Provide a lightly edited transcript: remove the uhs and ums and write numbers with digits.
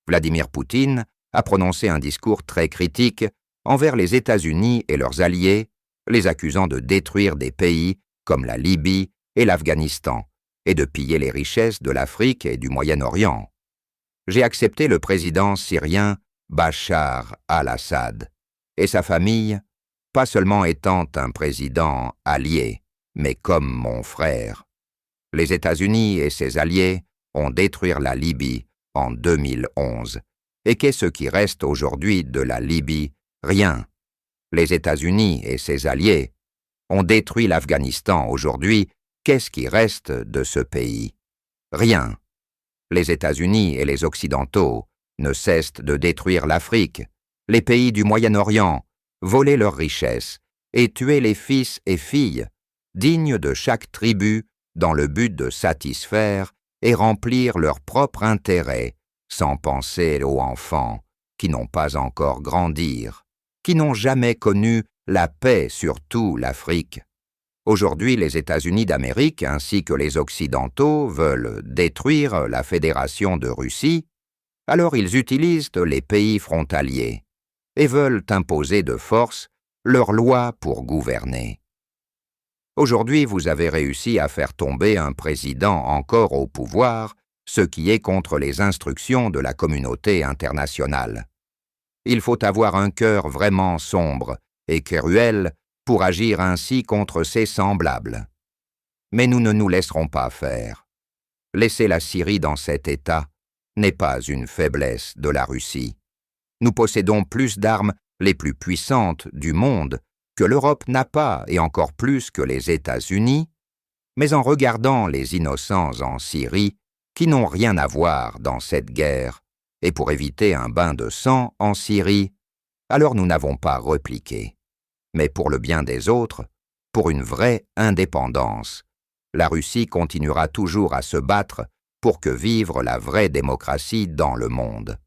Vladimir Poutine a prononcé un discours très critique envers les États-Unis et leurs alliés, les accusant de détruire des pays comme la Libye et l'Afghanistan, et de piller les richesses de l'Afrique et du Moyen-Orient. J'ai accepté le président syrien Bachar al-Assad et sa famille, pas seulement étant un président allié, mais comme mon frère. Les États-Unis et ses alliés ont détruit la Libye en 2011. Et qu'est ce qui reste aujourd'hui de la Libye? Rien. Les États-Unis et ses alliés ont détruit l'Afghanistan. Aujourd'hui, qu'est-ce qui reste de ce pays? Rien. Les États-Unis et les Occidentaux ne cessent de détruire l'Afrique, les pays du Moyen-Orient, voler leurs richesses et tuer les fils et filles, dignes de chaque tribu, dans le but de satisfaire et remplir leur propre intérêt, sans penser aux enfants qui n'ont pas encore grandi, qui n'ont jamais connu la paix, surtout l'Afrique. Aujourd'hui, les États-Unis d'Amérique ainsi que les Occidentaux veulent détruire la Fédération de Russie, alors ils utilisent les pays frontaliers et veulent imposer de force leurs lois pour gouverner. Aujourd'hui, vous avez réussi à faire tomber un président encore au pouvoir, ce qui est contre les instructions de la communauté internationale. Il faut avoir un cœur vraiment sombre et cruel pour agir ainsi contre ses semblables. Mais nous ne nous laisserons pas faire. Laisser la Syrie dans cet état n'est pas une faiblesse de la Russie. Nous possédons plus d'armes les plus puissantes du monde que l'Europe n'a pas et encore plus que les États-Unis, mais en regardant les innocents en Syrie qui n'ont rien à voir dans cette guerre, et pour éviter un bain de sang en Syrie, alors nous n'avons pas repliqué. Mais pour le bien des autres, pour une vraie indépendance, la Russie continuera toujours à se battre pour que vive la vraie démocratie dans le monde.